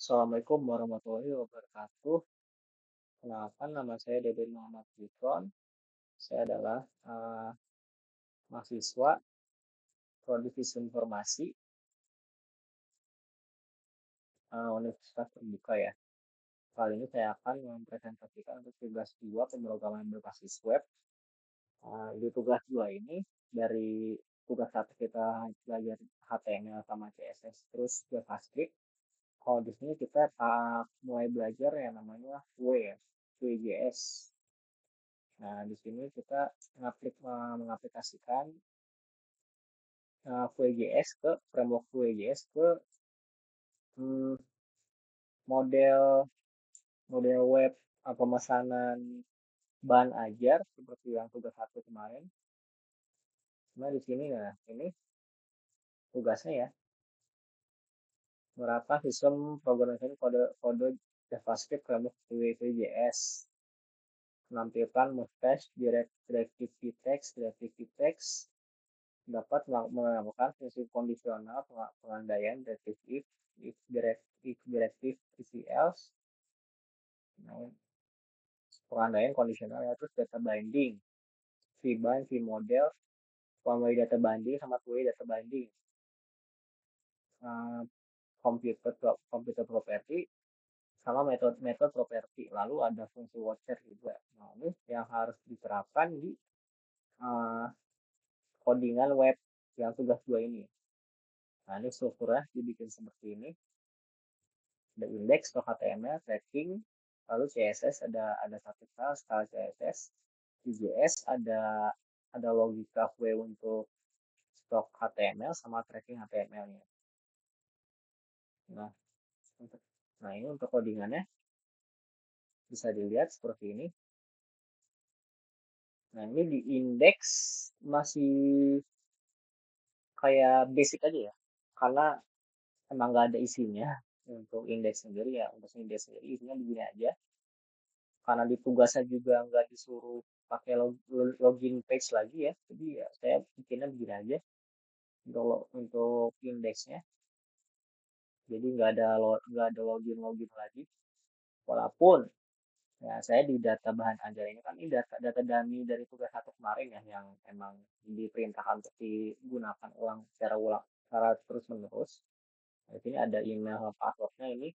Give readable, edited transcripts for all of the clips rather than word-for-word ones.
Assalamualaikum warahmatullahi wabarakatuh. Kenalkan, nama saya Dede Muhammad Gibran. Saya adalah mahasiswa Prodi Visum Informasi Universitas Terbuka ya. Kali ini saya akan mempresentasikan untuk tugas 2 pemrograman berbasis web. Di tugas 2 ini dari tugas 1 kita belajar HTML sama CSS terus JavaScript. Kalau di sini kita mulai belajar yang namanya Vue.js. Nah, di sini kita mengaplikasikan Vue.js ke framework Vue.js ke hmm, model model web pemesanan bahan ajar seperti yang tugas 1 kemarin. Nah, di sini ini tugasnya ya. Menerapkan sistem pemrograman kode JavaScript framework Vue.js. Menampilkan mustache, directive text, dapat melakukan fungsi kondisional pengandaian directive if directive if else, pengandaian kondisional ya, terus data binding, vbind, vmodel, one-way data binding sama two-way data binding, computer property sama metode property, lalu ada fungsi watcher juga. Nah, ini yang harus diterapkan di codingan web yang tugas 2 ini. Nah, ini strukturnya dibikin seperti ini. Ada index, HTML, tracking, lalu CSS ada satu style CSS, di JS ada logika Vue untuk stok HTML sama tracking HTML-nya. Nah, ini untuk codingannya bisa dilihat seperti ini. Nah, ini di index masih kayak basic aja ya, karena emang nggak ada isinya. Untuk indeks sendiri ya, untuk indeks sendiri isinya begini aja. Karena di tugasnya juga nggak disuruh pakai login page lagi ya, jadi ya saya bikinnya begini aja untuk indeksnya. Jadi nggak ada login lagi. Walaupun ya saya di data bahan ajar ini kan ini data dummy dari tugas 1 kemarin ya, yang emang diperintahkan untuk digunakan secara terus menerus. Di sini ada email sama passwordnya, ini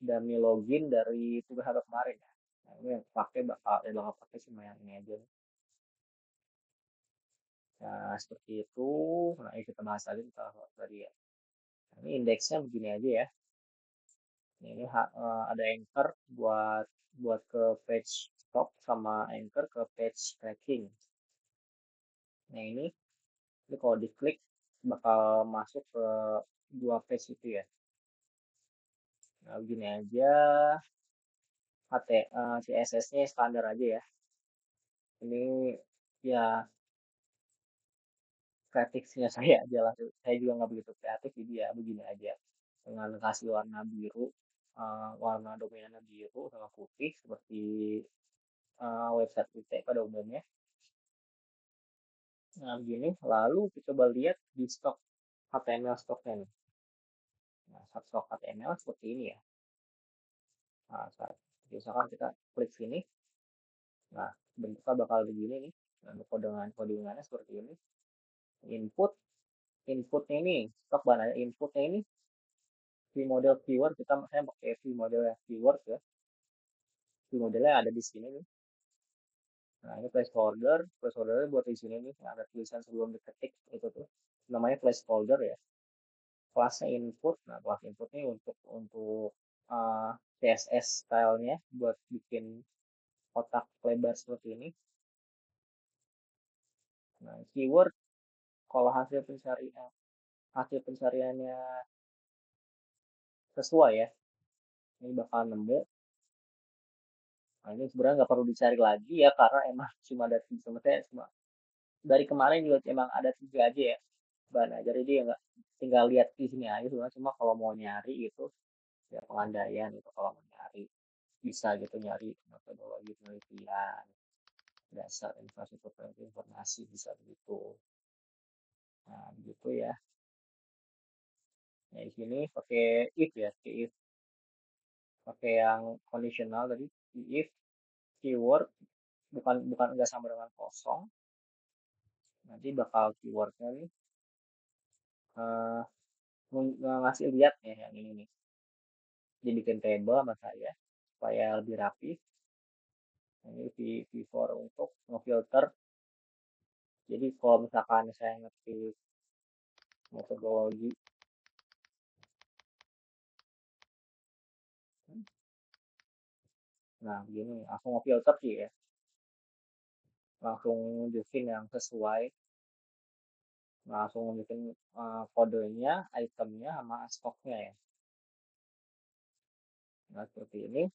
dummy login dari tugas 1 kemarin ya. Nah, ini yang bakal pakai cuma yang ini aja. Nah, seperti itu. Nah, ini kita bahas lagi tadi ya. Nah, ini indeksnya begini aja ya. Ini ada anchor buat ke page stop sama anchor ke page tracking. Nah, ini kalau diklik bakal masuk ke dua page itu ya. Nah, begini aja. CSS-nya standar aja ya. Ini ya kreatifnya saya aja lah. Saya juga nggak begitu kreatif, jadi ya begini aja. Dengan kasih warna biru, warna dominannya biru sama putih seperti website kita pada umumnya. Nah, begini. Lalu kita coba lihat di stok HTML stoknya nih. Nah, stok HTML seperti ini ya. Nah, misalkan kita klik sini. Nah, bentuknya bakal begini nih. Nah, kodingannya seperti ini. Inputnya ini, stok bahan inputnya ini model keyword, saya pakai model keyword ya. Modelnya ada di sini nih. Nah, ini placeholder buat di sini nih. Ada tulisan sebelum diketik itu tuh. Namanya placeholder ya. Kelasnya input. Nah, kelas input ini untuk CSS stylenya buat bikin kotak lebar seperti ini. Nah, keyword kalau hasil pencariannya sesuai ya, ini bakal nemu. Nah, ini sebenarnya nggak perlu dicari lagi ya, karena emang cuma ada tiga. Cuma dari kemarin juga emang ada 3 aja ya bahan ajar, jadi ya nggak, tinggal lihat di sini aja sebenarnya. Cuma kalau mau nyari itu ya pengandaian itu, kalau mau nyari bisa gitu, nyari metodologi penelitian, dasar infrastruktur informasi, bisa begitu. Nah, begitu ya. Nah, di sini pakai if ya, if pakai yang conditional tadi, if keyword bukan bukan enggak sama dengan kosong, nanti bakal keywordnya nih eh, ngasih lihat ya yang ini nih, dibikin table sama saya supaya lebih rapi. Ini V4 untuk ngefilter. Jadi kalau misalkan saya ngetik metodologi, nah gini langsung ngefilter sih ya, langsung nunjukin yang sesuai, langsung nunjukin kodenya, itemnya, sama stoknya ya. Nah seperti ini.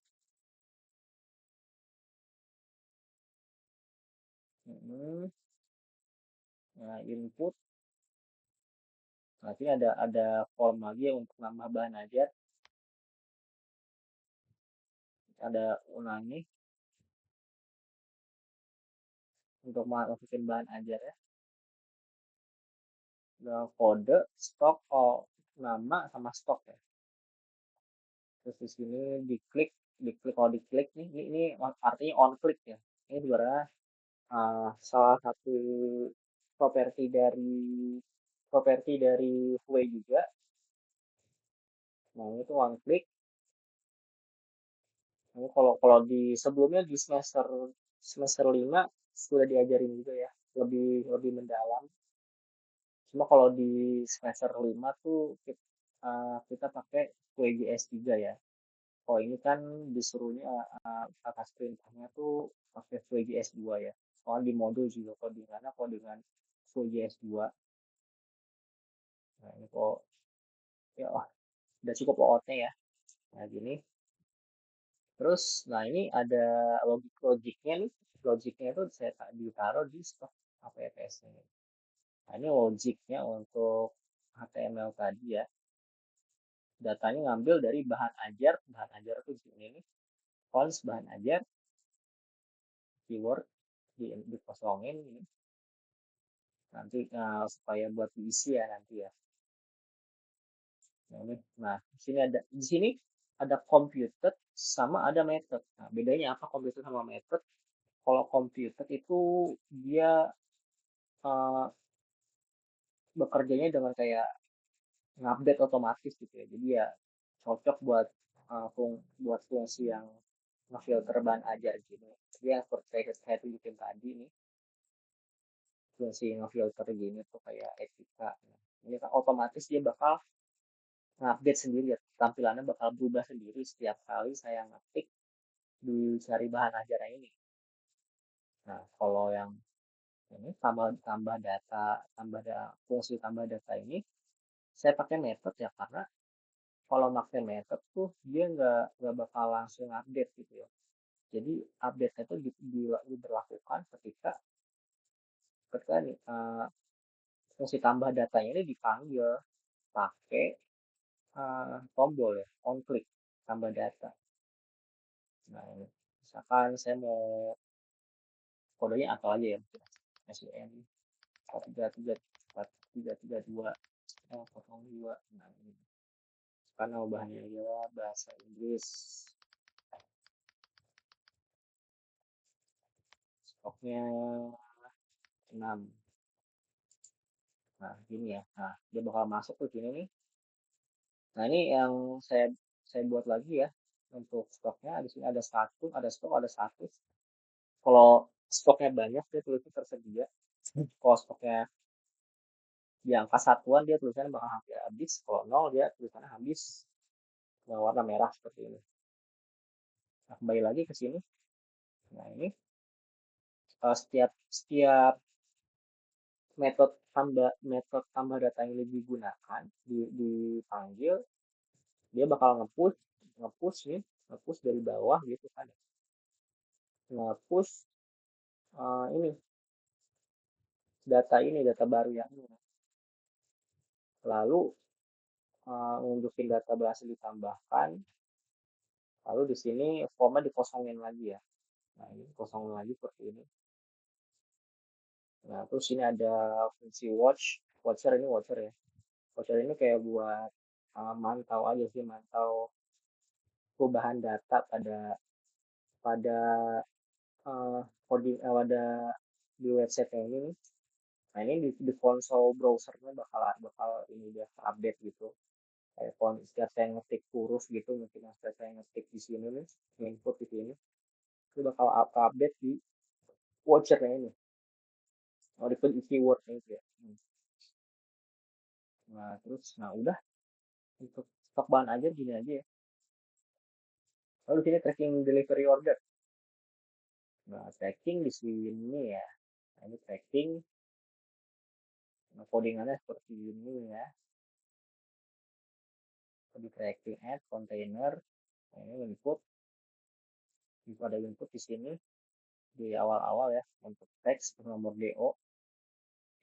Nah input, nanti ada form lagi ya untuk nambah bahan ajar, ada ulangi untuk masukin bahan ajar ya. Ada kode, stok, oh, nama sama stok ya. Terus di sini diklik kalau diklik nih, ini artinya on click ya. Ini sebenarnya salah satu properti dari Huawei juga. Nah ini tuh one click. Ini kalau kalau di sebelumnya di semester semester 5 sudah diajarin juga ya, lebih lebih mendalam. Cuma kalau di semester 5 tuh kita pakai WGS 3 ya. Oh ini kan disuruhnya atas perintahnya tuh pakai VGS 2 ya. Soalnya di modul juga codingannya codingan VGS 2. Nah ini kok ya udah cukup OOT ya. Nah gini. Terus nah ini ada logiknya nih. Logiknya itu saya ditaruh di stok APS ini. Nah ini logiknya untuk HTML tadi ya. Datanya ngambil dari bahan ajar. Bahan ajar itu di sini nih. Cons bahan ajar, keyword dikosongin ini. Nanti supaya buat diisi ya nanti ya. Nah, ini, nah di sini ada computed sama ada method. Nah, bedanya apa computed sama method? Kalau computed itu dia uh, bekerjanya dengan kayak ngupdate otomatis gitu ya. Jadi ya cocok buat buat fungsi yang ngefilter bahan ajar gitu. Jadi yang seperti saya tunjukin tadi nih, fungsi ngefilter gini tuh kayak etika. Ini kan otomatis dia bakal update sendiri ya, tampilannya bakal berubah sendiri setiap kali saya ngetik di cari bahan ajarnya ini. Nah kalau yang ini tambah tambah data, fungsi tambah data ini saya pakai method ya, karena kalau pakai method tuh dia nggak bakal langsung update gitu ya. Jadi update itu diberlakukan ketika ketika nih, fungsi tambah datanya ini dipanggil pakai tombol ya, on click tambah data. Nah ini misalkan saya mau kodenya atau aja ya, SUN 433 432. Nah ini karena bahannya adalah bahasa Inggris, stoknya 6. Nah gini ya, nah dia bakal masuk ke sini nih. Nah ini yang saya buat lagi ya untuk stoknya. Di sini ada status, ada stok, ada status. Kalau stoknya banyak dia tulisnya tersedia. Kalau stoknya di angka satuan dia tulisannya bakal hampir habis. Kalau nol dia tulisannya habis dengan warna merah seperti ini. Nah, kembali lagi ke sini. Nah ini setiap setiap metode tambah data yang digunakan dipanggil, dia bakal ngepush ngepush nih, ngepush dari bawah gitu kan, ngepush ini data baru yang ini, lalu nunjukin data berhasil ditambahkan, lalu di sini formnya dikosongin lagi ya. Nah ini kosongin lagi seperti ini. Nah terus ini ada fungsi watcher ini watcher ya. Watcher ini kayak buat mantau aja sih, mantau perubahan data pada pada coding pada di website ini nih. Nah ini di konsol browsernya bakal ini dia update gitu. Kayak setiap saya ngetik huruf gitu, mungkin setiap saya ngetik di sini nih, input di sini, itu bakal update di watchernya ini. Oh, di keywordnya itu ya. Nah terus, nah udah untuk stok bahan aja gini aja ya. Lalu di sini tracking delivery order. Nah tracking di sini ya. Nah, ini tracking. Nah, codingannya seperti ini ya. Di tracking add container. Nah, ini input. Ada input di sini di awal-awal ya untuk teks nomor DO,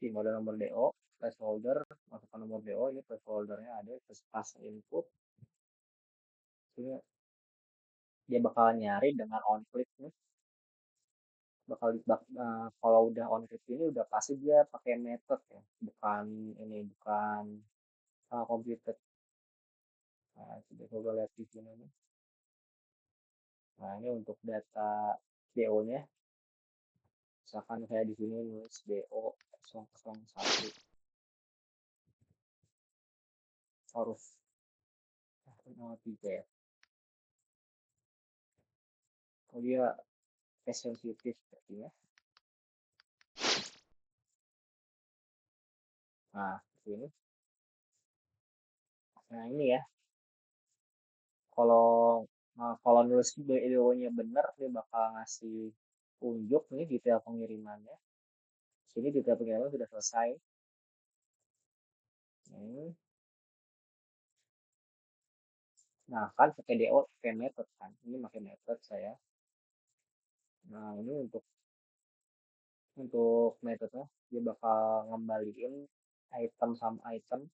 di mode nomor DO, placeholder, masukkan nomor DO, ini placeholdernya ada, terus pas input, ini dia bakal nyari dengan on click nih, kalau udah on click ini udah pasti dia pakai method ya, bukan computer. Nah, coba lihat di sini nih. Nah, ini untuk data DO-nya, misalkan saya di sini nulis DO 001 huruf 03 ya. Oh dia case sensitif sepertinya. Nah, ini. Nah, ini ya. Kalau kalau nulis BDO-nya benar, dia bakal ngasih unjuk nih detail pengirimannya. Sini detail pengiriman sudah selesai. Ini. Nah, kan pakai DO, pakai method kan. Ini pakai method saya. Nah, ini untuk metodenya dia bakal ngembaliin item sama item.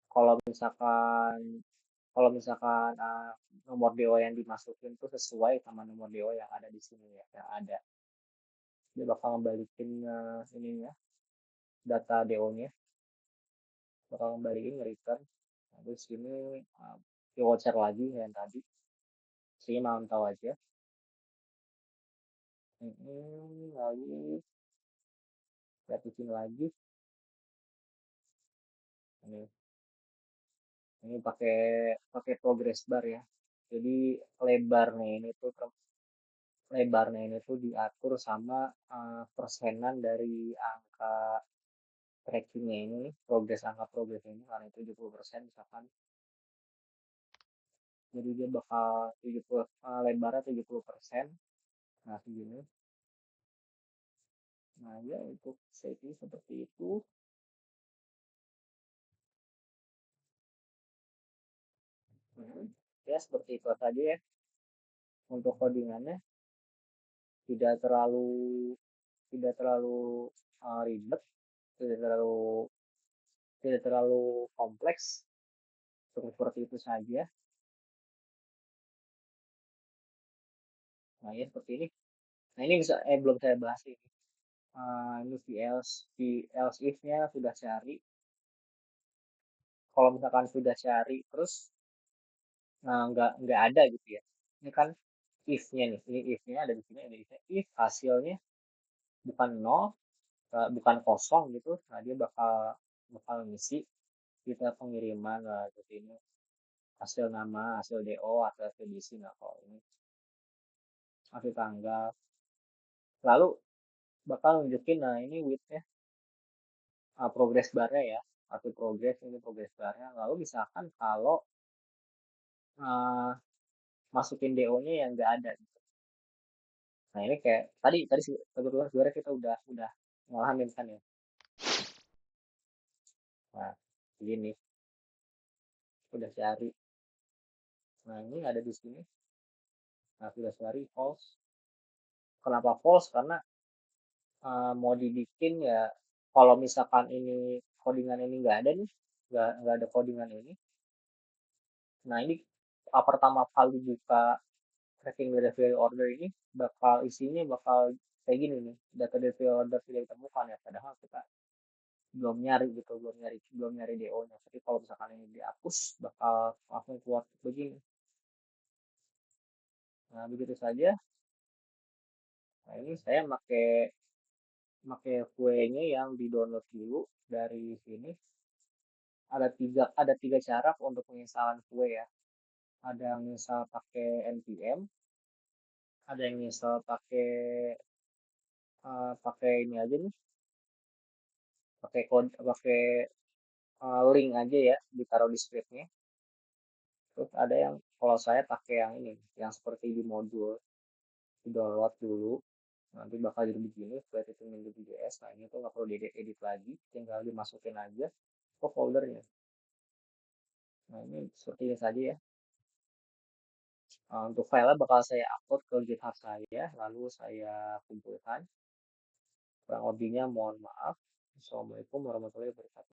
Kalau misalkan nomor DO yang dimasukin itu sesuai sama nomor DO yang ada di sini ya, yang ada. Dia bakal ngembaliin ininya, data DO-nya, bakal ngembaliin return. Nah, terus ini di voucher lagi yang tadi. Sini mantau aja. Lalu lihat di sini lagi. Ini pakai progress bar ya. Jadi lebarnya ini tuh diatur sama persenan dari angka trackingnya ini, angka progress ini, karena itu 70% misalkan. Jadi dia bakal 70 lebarnya 70%. Nah, segini. Nah, ya untuk setting seperti itu. Ya seperti itu saja ya untuk codingannya. Tidak terlalu tidak terlalu ribet, tidak terlalu tidak terlalu kompleks. Seperti itu saja. Nah, ya seperti ini. Nah, ini bisa belum saya bahas ini. Ini else if-nya sudah cari. Kalau misalkan sudah cari terus nggak ada gitu ya. Ini kan if-nya nih. Ini if-nya ada di sini, ada if-nya. If hasilnya bukan nol, bukan kosong gitu, nah dia bakal ngisi kita pengiriman lah seperti ini, hasil nama, hasil DO, hasil ekspedisi. Nah kalau ini hasil tanggal, lalu bakal nunjukin, nah ini width-nya, progress bar-nya ya, atau progress, ini progress bar-nya. Lalu misalkan kalau uh, masukin DO-nya yang nggak ada gitu. Nah ini kayak tadi sebenarnya kita udah ngalamin kan ya. Nah begini udah cari. Nah ini ada di sini. Nah sudah cari false. Kenapa false? Karena mau dibikin ya, kalau misalkan ini codingan ini nggak ada nih, nggak ada codingan ini. Nah ini pertama kali buka tracking delivery order ini isinya bakal kayak gini nih, data delivery order tidak ditemukan ya, padahal kita belum nyari gitu, belum nyari DO-nya. Tapi kalau misalkan ini dihapus bakal langsung keluar begini. Nah, begitu saja. Nah, ini saya pakai kuenya yang di-download dulu dari sini. Ada tiga cara untuk penginstalan kue ya. Ada yang install pakai npm, ada yang install pakai ini aja nih, pakai kode, pakai link aja ya, ditaruh di scriptnya. Terus ada yang kalau saya pakai yang ini, yang seperti di modul, di download dulu, nanti bakal jadi begini, flat itu JS. Nah, ini tuh nggak perlu diedit lagi, tinggal dimasukin aja ke foldernya. Nah, ini seperti ini saja ya. Untuk filenya bakal saya upload ke GitHub saya, lalu saya kumpulkan. Kurang lebihnya mohon maaf. Assalamualaikum warahmatullahi wabarakatuh.